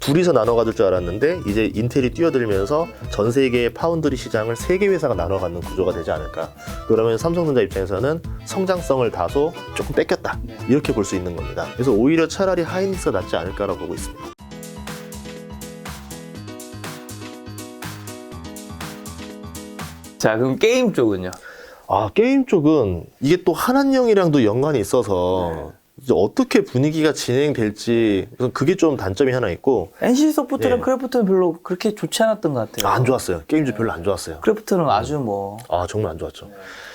둘이서 나눠 가질 줄 알았는데 이제 인텔이 뛰어들면서 전 세계의 파운드리 시장을 3개 회사가 나눠 갖는 구조가 되지 않을까. 그러면 삼성전자 입장에서는 성장성을 다소 조금 뺏겼다. 이렇게 볼 수 있는 겁니다. 그래서 오히려 차라리 하이닉스가 낫지 않을까라고 보고 있습니다. 자, 그럼 게임 쪽은요? 게임 쪽은 이게 또 한한령이랑도 연관이 있어서 이제 어떻게 분위기가 진행될지 그게 좀 단점이 하나 있고. NC 소프트랑 예. 크래프트는 별로 그렇게 좋지 않았던 것 같아요. 안 좋았어요. 게임즈 별로 안 좋았어요. 크래프트는 아주 뭐 정말 안 좋았죠.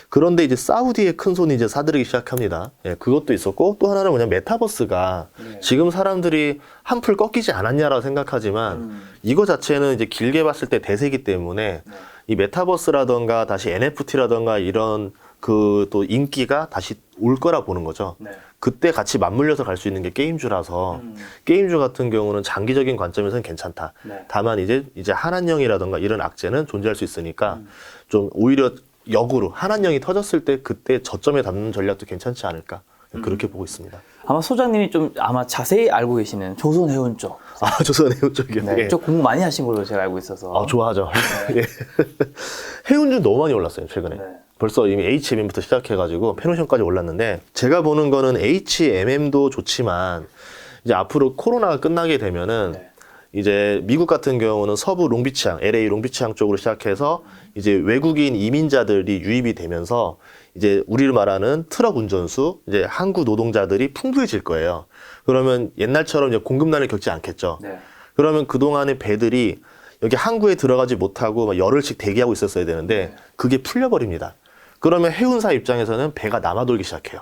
그런데 이제 사우디의 큰 손이 이제 사들이기 시작합니다. 그것도 있었고 또 하나는 뭐냐, 메타버스가 지금 사람들이 한풀 꺾이지 않았냐라고 생각하지만 이거 자체는 이제 길게 봤을 때 대세이기 때문에 이 메타버스라던가 다시 NFT라던가 이런 그 또 인기가 다시 올 거라 보는 거죠. 그때 같이 맞물려서 갈 수 있는 게 게임주라서 게임주 같은 경우는 장기적인 관점에서는 괜찮다. 다만 이제 한한령이라던가 이런 악재는 존재할 수 있으니까 좀 오히려 역으로 한한령이 터졌을 때 그때 저점에 담는 전략도 괜찮지 않을까. 그렇게 보고 있습니다. 아마 소장님이 좀 아마 자세히 알고 계시는 조선해운 쪽. 조선해운 쪽이요. 네, 쪽 공부 많이 하신 걸로 제가 알고 있어서. 좋아하죠. 예. 해운주 너무 많이 올랐어요, 최근에. 벌써 이미 HMM부터 시작해가지고 페노션까지 올랐는데, 제가 보는 거는 HMM도 좋지만 이제 앞으로 코로나가 끝나게 되면은 이제 미국 같은 경우는 서부 롱비치항, LA 롱비치항 쪽으로 시작해서 이제 외국인 이민자들이 유입이 되면서 이제 우리를 말하는 트럭 운전수, 이제 한국 노동자들이 풍부해질 거예요. 그러면 옛날처럼 이제 공급난을 겪지 않겠죠. 그러면 그동안의 배들이 여기 항구에 들어가지 못하고 막 열흘씩 대기하고 있었어야 되는데 그게 풀려버립니다. 그러면 해운사 입장에서는 배가 남아돌기 시작해요.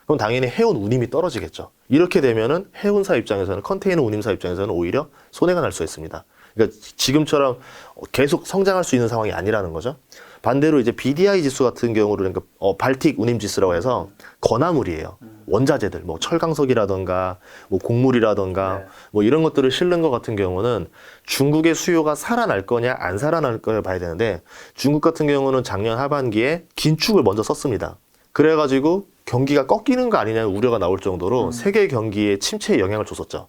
그럼 당연히 해운 운임이 떨어지겠죠. 이렇게 되면은 해운사 입장에서는, 컨테이너 운임사 입장에서는 오히려 손해가 날 수 있습니다. 그러니까 지금처럼 계속 성장할 수 있는 상황이 아니라는 거죠. 반대로 이제 BDI 지수 같은 경우는 그러니까 발틱 운임 지수라고 해서 건화물이에요. 원자재들, 뭐 철강석이라던가 뭐 곡물이라던가 뭐 이런 것들을 실는 것 같은 경우는 중국의 수요가 살아날 거냐 안 살아날 거냐 봐야 되는데, 중국 같은 경우는 작년 하반기에 긴축을 먼저 썼습니다. 그래가지고 경기가 꺾이는 거 아니냐는 우려가 나올 정도로 세계 경기에 침체에 영향을 줬었죠.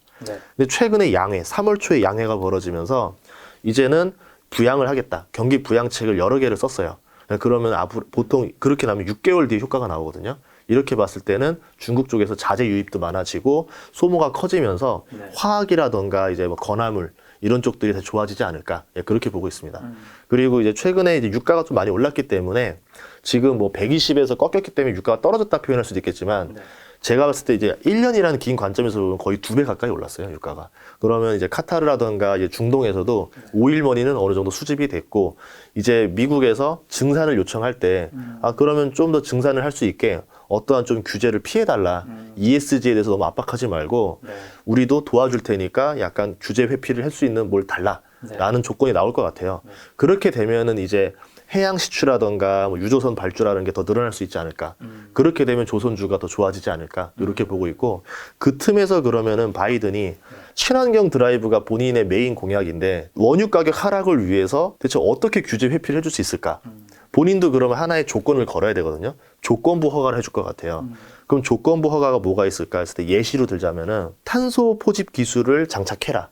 근데 최근에 양회, 3월 초에 양회가 벌어지면서 이제는 부양을 하겠다. 경기 부양책을 여러 개를 썼어요. 그러면 앞으로 보통 그렇게 나면 6개월 뒤에 효과가 나오거든요. 이렇게 봤을 때는 중국 쪽에서 자재 유입도 많아지고 소모가 커지면서 화학이라던가 이제 뭐 건화물 이런 쪽들이 더 좋아지지 않을까, 그렇게 보고 있습니다. 그리고 이제 최근에 이제 유가가 좀 많이 올랐기 때문에 지금 뭐 120에서 꺾였기 때문에 유가가 떨어졌다 표현할 수도 있겠지만 제가 봤을 때 이제 1년이라는 긴 관점에서 보면 거의 2배 가까이 올랐어요, 유가가. 그러면 이제 카타르라던가 이제 중동에서도 오일머니는 어느 정도 수집이 됐고, 이제 미국에서 증산을 요청할 때, 그러면 좀 더 증산을 할 수 있게 어떠한 좀 규제를 피해달라. ESG에 대해서 너무 압박하지 말고, 우리도 도와줄 테니까 약간 규제 회피를 할 수 있는 뭘 달라. 라는 조건이 나올 것 같아요. 그렇게 되면은 이제 해양 시추라던가 뭐 유조선 발주라는 게 더 늘어날 수 있지 않을까. 그렇게 되면 조선주가 더 좋아지지 않을까. 이렇게 보고 있고, 그 틈에서 그러면은 바이든이 친환경 드라이브가 본인의 메인 공약인데 원유 가격 하락을 위해서 대체 어떻게 규제 회피를 해줄 수 있을까. 본인도 그러면 하나의 조건을 걸어야 되거든요. 조건부 허가를 해줄 것 같아요. 그럼 조건부 허가가 뭐가 있을까 했을 때 예시로 들자면은 탄소 포집 기술을 장착해라.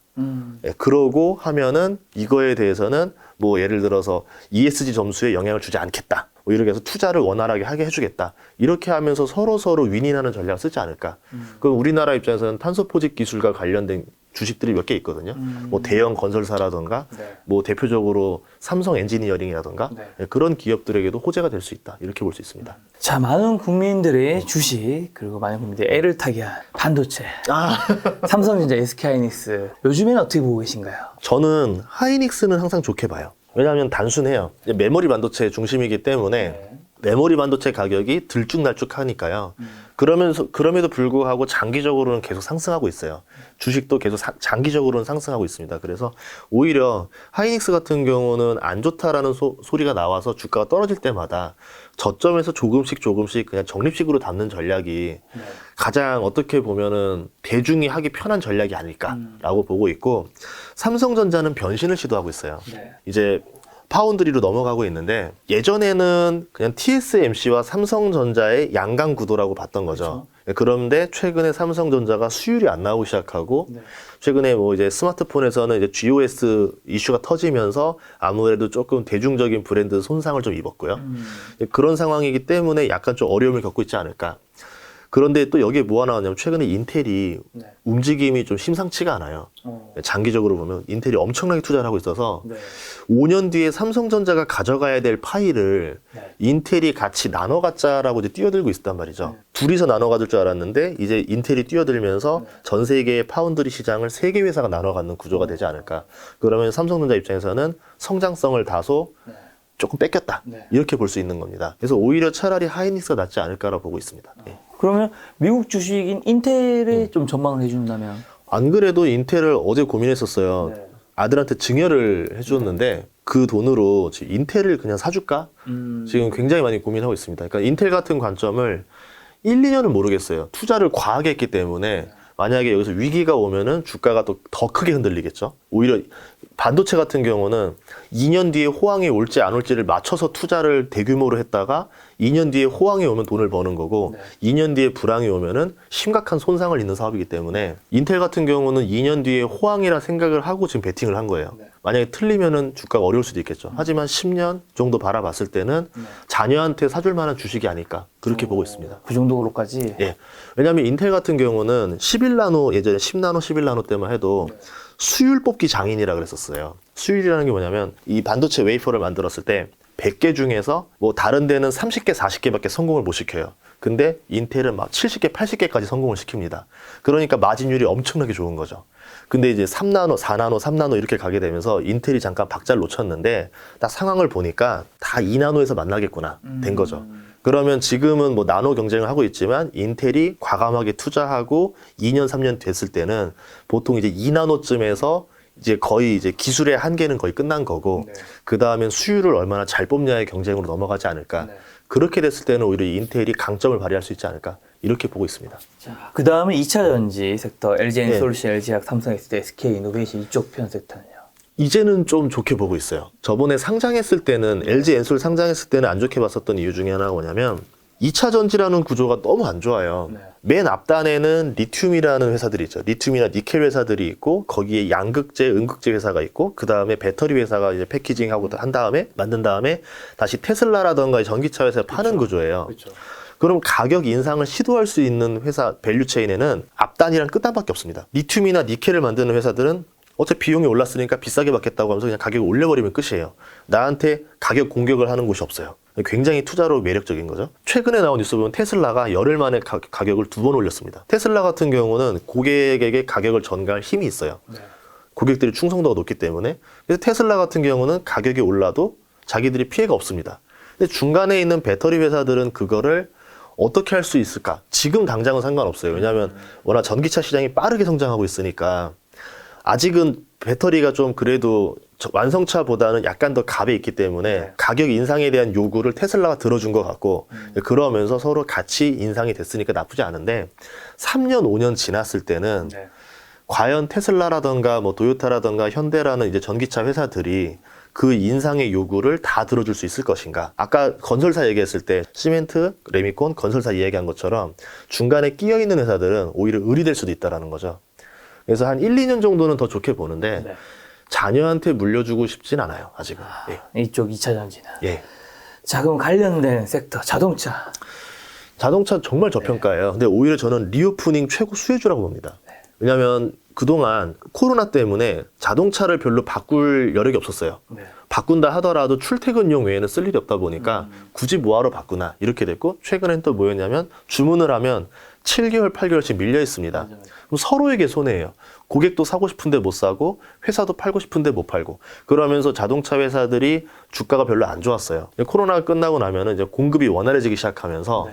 그러고 하면은 이거에 대해서는 뭐 예를 들어서 ESG 점수에 영향을 주지 않겠다. 뭐 이렇게 해서 투자를 원활하게 하게 해주겠다. 이렇게 하면서 서로 윈윈하는 전략을 쓰지 않을까. 그럼 우리나라 입장에서는 탄소 포집 기술과 관련된 주식들이 몇 개 있거든요. 뭐 대형 건설사라던가, 뭐 대표적으로 삼성 엔지니어링이라던가 그런 기업들에게도 호재가 될 수 있다. 이렇게 볼 수 있습니다. 자, 많은 국민들의 주식, 그리고 많은 국민들의 애를 타게 한 반도체, 삼성전자, SK하이닉스, 요즘에는 어떻게 보고 계신가요? 저는 하이닉스는 항상 좋게 봐요. 왜냐하면 단순해요. 메모리 반도체 중심이기 때문에 메모리 반도체 가격이 들쭉날쭉하니까요. 그럼에도 불구하고 장기적으로는 계속 상승하고 있어요. 주식도 계속 장기적으로는 상승하고 있습니다. 그래서 오히려 하이닉스 같은 경우는 안 좋다라는 소리가 나와서 주가가 떨어질 때마다 저점에서 조금씩 그냥 적립식으로 담는 전략이 가장 어떻게 보면은 대중이 하기 편한 전략이 아닐까라고 보고 있고, 삼성전자는 변신을 시도하고 있어요. 이제 파운드리로 넘어가고 있는데, 예전에는 그냥 TSMC와 삼성전자의 양강 구도라고 봤던 거죠. 그런데 최근에 삼성전자가 수율이 안 나오기 시작하고 최근에 뭐 이제 스마트폰에서는 이제 GOS 이슈가 터지면서 아무래도 조금 대중적인 브랜드 손상을 좀 입었고요. 그런 상황이기 때문에 약간 좀 어려움을 겪고 있지 않을까. 그런데 또 여기에 뭐가 나왔냐면 최근에 인텔이 움직임이 좀 심상치가 않아요. 장기적으로 보면 인텔이 엄청나게 투자를 하고 있어서 5년 뒤에 삼성전자가 가져가야 될 파일을 인텔이 같이 나눠 갖자라고 이제 뛰어들고 있단 말이죠. 둘이서 나눠 가질 줄 알았는데 이제 인텔이 뛰어들면서 전 세계의 파운드리 시장을 3개 회사가 나눠 갖는 구조가 되지 않을까. 그러면 삼성전자 입장에서는 성장성을 다소 조금 뺏겼다. 이렇게 볼 수 있는 겁니다. 그래서 오히려 차라리 하이닉스가 낫지 않을까라고 보고 있습니다. 그러면 미국 주식인 인텔에 좀 전망을 해준다면? 안 그래도 인텔을 어제 고민했었어요. 아들한테 증여를 해줬는데 그 돈으로 지금 인텔을 그냥 사줄까? 지금 굉장히 많이 고민하고 있습니다. 그러니까 인텔 같은 관점을 1, 2년은 모르겠어요. 투자를 과하게 했기 때문에 만약에 여기서 위기가 오면은 주가가 또 더 크게 흔들리겠죠. 오히려 반도체 같은 경우는 2년 뒤에 호황이 올지 안 올지를 맞춰서 투자를 대규모로 했다가 2년 뒤에 호황이 오면 돈을 버는 거고 2년 뒤에 불황이 오면은 심각한 손상을 입는 사업이기 때문에 인텔 같은 경우는 2년 뒤에 호황이라 생각을 하고 지금 베팅을 한 거예요. 만약에 틀리면은 주가가 어려울 수도 있겠죠. 하지만 10년 정도 바라봤을 때는 자녀한테 사줄 만한 주식이 아닐까 그렇게 보고 있습니다. 그 정도로까지? 예. 왜냐하면 인텔 같은 경우는 11나노 예전에 10나노, 11나노 때만 해도 수율 뽑기 장인이라 그랬었어요. 수율이라는 게 뭐냐면 이 반도체 웨이퍼를 만들었을 때 100개 중에서 뭐 다른 데는 30개, 40개밖에 성공을 못 시켜요. 근데 인텔은 막 70개, 80개까지 성공을 시킵니다. 그러니까 마진율이 엄청나게 좋은 거죠. 근데 이제 3나노, 4나노, 3나노 이렇게 가게 되면서 인텔이 잠깐 박자를 놓쳤는데 딱 상황을 보니까 다 2나노에서 만나겠구나 된 거죠. 그러면 지금은 뭐 나노 경쟁을 하고 있지만 인텔이 과감하게 투자하고 2년, 3년 됐을 때는 보통 이제 2나노쯤에서 이제 거의 이제 기술의 한계는 거의 끝난 거고 그 다음엔 수율을 얼마나 잘 뽑냐의 경쟁으로 넘어가지 않을까. 그렇게 됐을 때는 오히려 인텔이 강점을 발휘할 수 있지 않을까 이렇게 보고 있습니다. 자, 그 다음에 2차 전지 섹터 LG엔솔루션, LG화학, 삼성에스테, SK이노베이션 이쪽 편 섹터는요? 이제는 좀 좋게 보고 있어요. 저번에 상장했을 때는 LG엔솔 상장했을 때는 안 좋게 봤었던 이유 중에 하나가 뭐냐면 2차 전지라는 구조가 너무 안 좋아요. 맨 앞단에는 리튬이라는 회사들이 있죠. 리튬이나 니켈 회사들이 있고 거기에 양극재, 음극재 회사가 있고 그 다음에 배터리 회사가 이제 패키징하고 한 다음에 만든 다음에 다시 테슬라라던가 전기차 회사에 파는 구조예요. 그럼 가격 인상을 시도할 수 있는 회사 밸류 체인에는 앞단이랑 끝단밖에 없습니다. 리튬이나 니켈을 만드는 회사들은 어차피 비용이 올랐으니까 비싸게 받겠다고 하면서 그냥 가격을 올려버리면 끝이에요. 나한테 가격 공격을 하는 곳이 없어요. 굉장히 투자로 매력적인 거죠. 최근에 나온 뉴스 보면 테슬라가 열흘 만에 가격을 2번 올렸습니다. 테슬라 같은 경우는 고객에게 가격을 전가할 힘이 있어요. 고객들이 충성도가 높기 때문에. 그래서 테슬라 같은 경우는 가격이 올라도 자기들이 피해가 없습니다. 근데 중간에 있는 배터리 회사들은 그거를 어떻게 할 수 있을까? 지금 당장은 상관없어요. 왜냐하면 워낙 전기차 시장이 빠르게 성장하고 있으니까 아직은 배터리가 좀 그래도 완성차보다는 약간 더 값에 있기 때문에 가격 인상에 대한 요구를 테슬라가 들어준 것 같고 그러면서 서로 같이 인상이 됐으니까 나쁘지 않은데 3년, 5년 지났을 때는 과연 테슬라라던가 뭐 도요타라던가 현대라는 이제 전기차 회사들이 그 인상의 요구를 다 들어줄 수 있을 것인가. 아까 건설사 얘기했을 때 시멘트, 레미콘, 건설사 이야기한 것처럼 중간에 끼어있는 회사들은 오히려 의리될 수도 있다는 거죠. 그래서 한 1, 2년 정도는 더 좋게 보는데 자녀한테 물려주고 싶진 않아요. 아직은. 이쪽 2차 전지는. 예. 자, 그럼 관련된 섹터 자동차. 자동차 정말 저평가예요. 근데 오히려 저는 리오프닝 최고 수혜주라고 봅니다. 왜냐하면 그동안 코로나 때문에 자동차를 별로 바꿀 여력이 없었어요. 바꾼다 하더라도 출퇴근용 외에는 쓸 일이 없다 보니까 굳이 뭐하러 바꾸나 이렇게 됐고 최근엔 또 뭐였냐면 주문을 하면 7개월, 8개월씩 밀려 있습니다. 그럼 서로에게 손해예요. 고객도 사고 싶은데 못 사고 회사도 팔고 싶은데 못 팔고 그러면서 자동차 회사들이 주가가 별로 안 좋았어요. 코로나가 끝나고 나면은 이제 공급이 원활해지기 시작하면서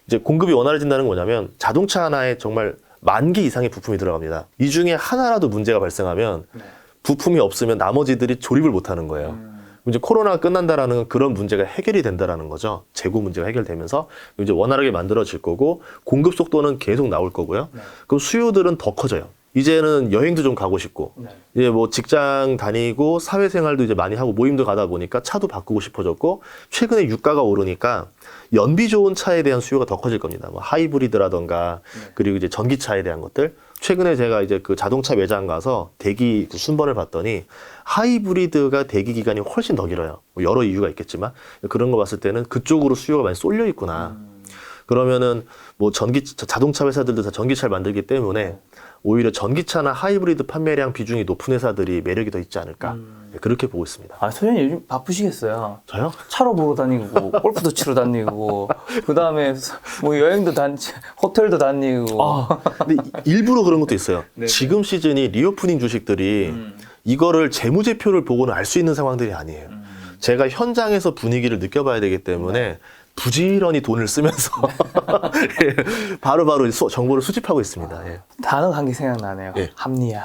이제 공급이 원활해진다는 건 뭐냐면 자동차 하나에 정말 10,000개 이상의 부품이 들어갑니다. 이 중에 하나라도 문제가 발생하면 부품이 없으면 나머지들이 조립을 못 하는 거예요. 이제 코로나가 끝난다라는 그런 문제가 해결이 된다라는 거죠. 재고 문제가 해결되면서 이제 원활하게 만들어질 거고 공급 속도는 계속 나올 거고요. 그럼 수요들은 더 커져요. 이제는 여행도 좀 가고 싶고, 네. 이제 뭐 직장 다니고 사회생활도 이제 많이 하고 모임도 가다 보니까 차도 바꾸고 싶어졌고, 최근에 유가가 오르니까 연비 좋은 차에 대한 수요가 더 커질 겁니다. 뭐 하이브리드라던가, 그리고 이제 전기차에 대한 것들. 최근에 제가 이제 그 자동차 매장 가서 대기 그 순번을 봤더니 하이브리드가 대기 기간이 훨씬 더 길어요. 뭐 여러 이유가 있겠지만 그런 거 봤을 때는 그쪽으로 수요가 많이 쏠려 있구나. 그러면은 뭐 자동차 회사들도 다 전기차를 만들기 때문에 오히려 전기차나 하이브리드 판매량 비중이 높은 회사들이 매력이 더 있지 않을까. 그렇게 보고 있습니다. 아, 소장님 요즘 바쁘시겠어요. 저요? 차로 보러 다니고, 골프도 치러 다니고, 그 다음에 뭐 여행도 호텔도 다니고. 근데 일부러 그런 것도 있어요. 네네. 지금 시즌이 리오프닝 주식들이 이거를 재무제표를 보고는 알 수 있는 상황들이 아니에요. 제가 현장에서 분위기를 느껴봐야 되기 때문에 부지런히 돈을 쓰면서 예, 바로바로 정보를 수집하고 있습니다. 예. 단어가 한 개 생각나네요. 예. 합리화.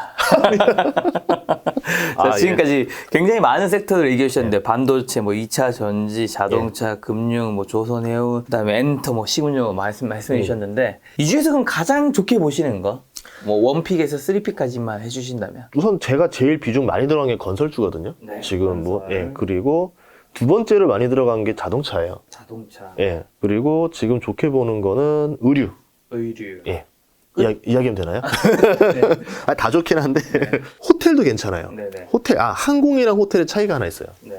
아, 자, 지금까지 굉장히 많은 섹터를 얘기해 주셨는데, 반도체, 뭐 2차 전지, 자동차, 금융, 뭐 조선해운, 그다음에 엔터, 뭐 시군요 말씀해 주셨는데, 이 중에서 그럼 가장 좋게 보시는 거? 뭐 원픽에서 3픽까지만 해주신다면? 우선 제가 제일 비중 많이 들어간 게 건설주거든요. 네, 지금 뭐, 건설. 예, 그리고 두 번째로 많이 들어간 게 자동차예요. 자동차, 예, 그리고 지금 좋게 보는 거는 의류. 의류. 예. 이야기하면 되나요? 아, 다 좋긴 한데 호텔도 괜찮아요. 네네. 항공이랑 호텔의 차이가 하나 있어요. 네.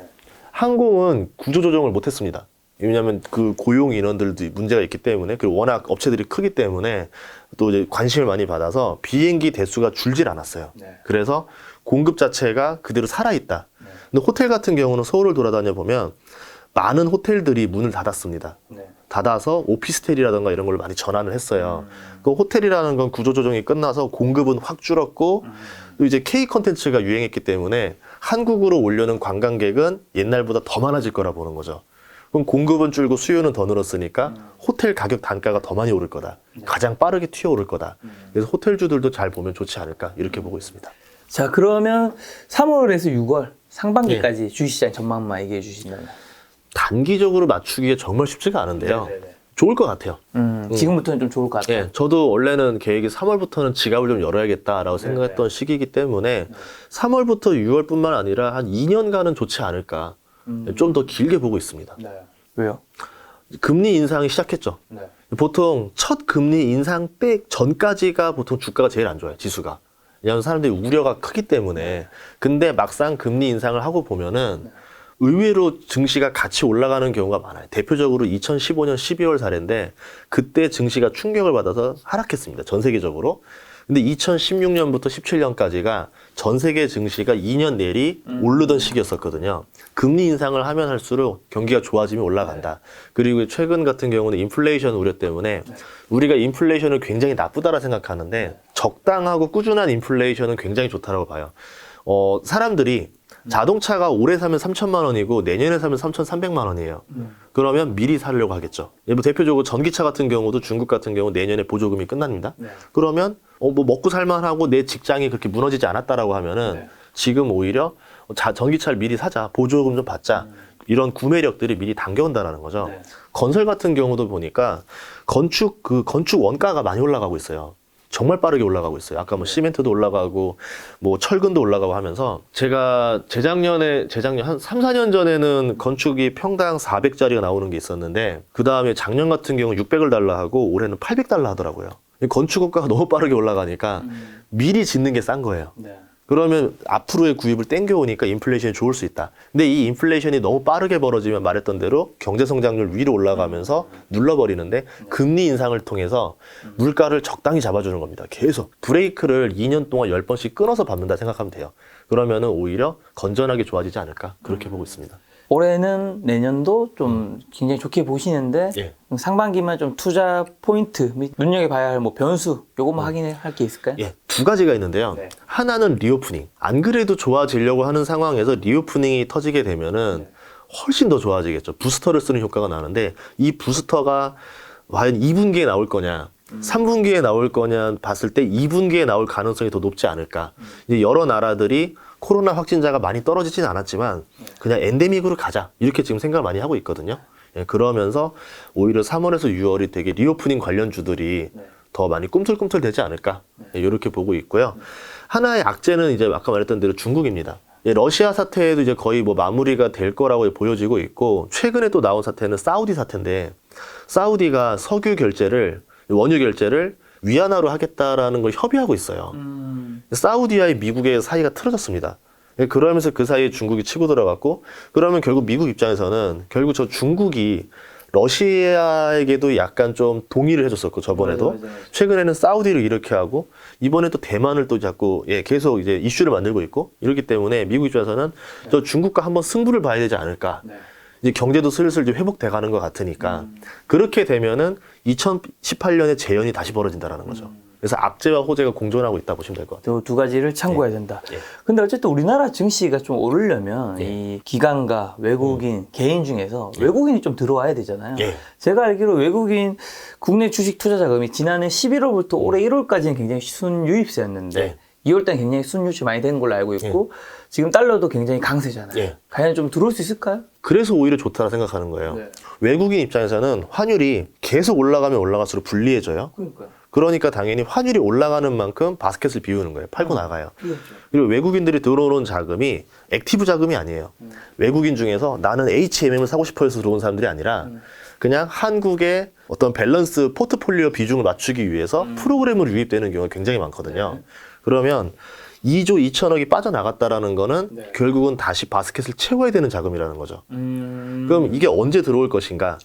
항공은 구조조정을 못했습니다. 왜냐하면 그 고용 인원들도 문제가 있기 때문에, 그리고 워낙 업체들이 크기 때문에 또 이제 관심을 많이 받아서 비행기 대수가 줄질 않았어요. 네. 그래서 공급 자체가 그대로 살아있다. 근데 호텔 같은 경우는 서울을 돌아다녀 보면 많은 호텔들이 문을 닫았습니다. 네. 닫아서 오피스텔이라든가 이런 걸 많이 전환을 했어요. 그 호텔이라는 건 구조조정이 끝나서 공급은 확 줄었고, 또 이제 K 컨텐츠가 유행했기 때문에 한국으로 오려는 관광객은 옛날보다 더 많아질 거라 보는 거죠. 그럼 공급은 줄고 수요는 더 늘었으니까 호텔 가격 단가가 더 많이 오를 거다. 가장 빠르게 튀어오를 거다. 그래서 호텔주들도 잘 보면 좋지 않을까 이렇게 보고 있습니다. 자, 그러면 3월에서 6월 상반기까지 주식시장 전망만 얘기해 주신다면? 단기적으로 맞추기가 정말 쉽지가 않은데요. 네네네. 좋을 것 같아요. 지금부터는 좀 좋을 것 같아요. 예, 저도 원래는 계획이 3월부터는 지갑을 좀 열어야겠다라고 생각했던 시기이기 때문에 3월부터 6월뿐만 아니라 한 2년간은 좋지 않을까. 좀 더 길게 보고 있습니다. 네. 왜요? 금리 인상이 시작했죠. 네. 보통 첫 금리 인상 때 전까지가 보통 주가가 제일 안 좋아요, 지수가. 왜냐하면 사람들이 우려가 크기 때문에. 근데 막상 금리 인상을 하고 보면은 의외로 증시가 같이 올라가는 경우가 많아요. 대표적으로 2015년 12월 사례인데 그때 증시가 충격을 받아서 하락했습니다. 전 세계적으로. 근데 2016년부터 17년까지가 전 세계 증시가 2년 내리 오르던 시기였었거든요. 금리 인상을 하면 할수록 경기가 좋아지면 올라간다. 그리고 최근 같은 경우는 인플레이션 우려 때문에 우리가 인플레이션을 굉장히 나쁘다라 생각하는데 적당하고 꾸준한 인플레이션은 굉장히 좋다라고 봐요. 사람들이 자동차가 올해 사면 3천만 원이고 내년에 사면 3,300만 원이에요. 그러면 미리 사려고 하겠죠. 뭐 대표적으로 전기차 같은 경우도 중국 같은 경우 내년에 보조금이 끝납니다. 네. 그러면 뭐 먹고 살만하고 내 직장이 그렇게 무너지지 않았다라고 하면은 네. 지금 오히려 전기차를 미리 사자, 보조금 좀 받자. 이런 구매력들이 미리 당겨온다라는 거죠. 네. 건설 같은 경우도 보니까 건축 원가가 많이 올라가고 있어요. 정말 빠르게 올라가고 있어요. 아까 뭐 시멘트도 올라가고 뭐 철근도 올라가고 하면서 제가 재작년에 한 3, 4년 전에는 건축이 평당 400짜리가 나오는 게 있었는데 그 다음에 작년 같은 경우 600을 달러 하고 올해는 800달러 하더라고요. 건축 원가가 너무 빠르게 올라가니까 미리 짓는 게 싼 거예요. 네. 그러면 앞으로의 구입을 땡겨오니까 인플레이션이 좋을 수 있다. 근데 이 인플레이션이 너무 빠르게 벌어지면 말했던 대로 경제 성장률 위로 올라가면서 눌러버리는데 금리 인상을 통해서 물가를 적당히 잡아주는 겁니다. 계속 브레이크를 2년 동안 10번씩 끊어서 밟는다 생각하면 돼요. 그러면은 오히려 건전하게 좋아지지 않을까 그렇게 보고 있습니다. 올해는 내년도 좀 굉장히 좋게 보시는데 예. 상반기만 좀 투자 포인트 및 눈여겨봐야 할 뭐 변수 요것만 확인할 게 있을까요? 예, 두 가지가 있는데요. 네. 하나는 리오프닝. 안 그래도 좋아지려고 하는 상황에서 리오프닝이 터지게 되면은 훨씬 더 좋아지겠죠. 부스터를 쓰는 효과가 나는데 이 부스터가 과연 2분기에 나올 거냐, 3분기에 나올 거냐 봤을 때 2분기에 나올 가능성이 더 높지 않을까. 이제 여러 나라들이 코로나 확진자가 많이 떨어지진 않았지만 그냥 엔데믹으로 가자 이렇게 지금 생각을 많이 하고 있거든요. 예, 그러면서 오히려 3월에서 6월이 되게 리오프닝 관련주들이 더 많이 꿈틀꿈틀 되지 않을까 이렇게 보고 있고요. 하나의 악재는 이제 아까 말했던 대로 중국입니다. 러시아 사태에도 이제 거의 뭐 마무리가 될 거라고 보여지고 있고, 최근에 또 나온 사태는 사우디 사태인데, 사우디가 석유 결제를, 원유 결제를 위안화로 하겠다라는 걸 협의하고 있어요. 사우디와 미국의 사이가 틀어졌습니다. 그러면서 그 사이에 중국이 치고 들어갔고, 그러면 결국 미국 입장에서는 결국 저 중국이 러시아에게도 약간 좀 동의를 해줬었고, 저번에도. 맞아요. 최근에는 사우디를 이렇게 하고, 이번에 또 대만을 또 자꾸, 계속 이제 이슈를 만들고 있고, 이렇기 때문에 미국 입장에서는 저 중국과 한번 승부를 봐야 되지 않을까. 이제 경제도 슬슬 좀 회복돼 가는 것 같으니까, 그렇게 되면은 2018년에 재연이 다시 벌어진다라는 거죠. 그래서 악재와 호재가 공존하고 있다 보시면 될 것 같아요. 두 가지를 참고해야 된다. 예. 근데 어쨌든 우리나라 증시가 좀 오르려면 이 기관과 외국인, 개인 중에서 외국인이 좀 들어와야 되잖아요. 예. 제가 알기로 외국인 국내 주식 투자 자금이 지난해 11월부터 올해 1월까지는 굉장히 순유입세였는데 예. 2월 달 굉장히 순유치 많이 된 걸로 알고 있고 지금 달러도 굉장히 강세잖아요. 예. 과연 좀 들어올 수 있을까요? 그래서 오히려 좋다고 생각하는 거예요. 외국인 입장에서는 환율이 계속 올라가면 올라갈수록 불리해져요. 그러니까요. 그러니까 당연히 환율이 올라가는 만큼 바스켓을 비우는 거예요. 팔고 나가요. 그리고 외국인들이 들어오는 자금이 액티브 자금이 아니에요. 외국인 중에서 나는 HMM을 사고 싶어 해서 들어온 사람들이 아니라 그냥 한국의 어떤 밸런스 포트폴리오 비중을 맞추기 위해서 프로그램으로 유입되는 경우가 굉장히 많거든요. 그러면 2조 2천억이 빠져나갔다라는 거는 결국은 다시 바스켓을 채워야 되는 자금이라는 거죠. 그럼 이게 언제 들어올 것인가?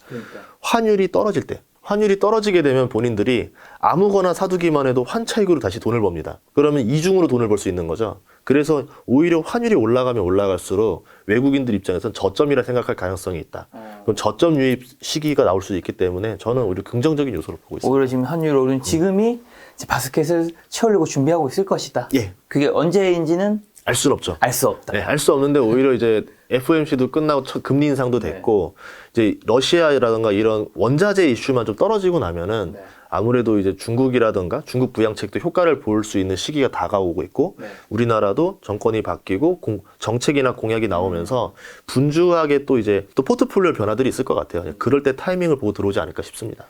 환율이 떨어질 때. 환율이 떨어지게 되면 본인들이 아무거나 사두기만 해도 환차익으로 다시 돈을 법니다. 그러면 이중으로 돈을 벌 수 있는 거죠. 그래서 오히려 환율이 올라가면 올라갈수록 외국인들 입장에서는 저점이라 생각할 가능성이 있다. 그럼 저점 유입 시기가 나올 수 있기 때문에 저는 오히려 긍정적인 요소로 보고 있습니다. 오히려 지금 환율 오른 지금이 이제 바스켓을 채우려고 준비하고 있을 것이다. 예. 그게 언제인지는 알 수는 없죠. 알 수 없다. 네, 알 수 없는데 오히려 이제 FOMC도 끝나고 금리 인상도 됐고 이제 러시아라든가 이런 원자재 이슈만 좀 떨어지고 나면은 아무래도 이제 중국이라든가 중국 부양책도 효과를 볼 수 있는 시기가 다가오고 있고 우리나라도 정권이 바뀌고 정책이나 공약이 나오면서 분주하게 또 이제 또 포트폴리오 변화들이 있을 것 같아요. 그럴 때 타이밍을 보고 들어오지 않을까 싶습니다.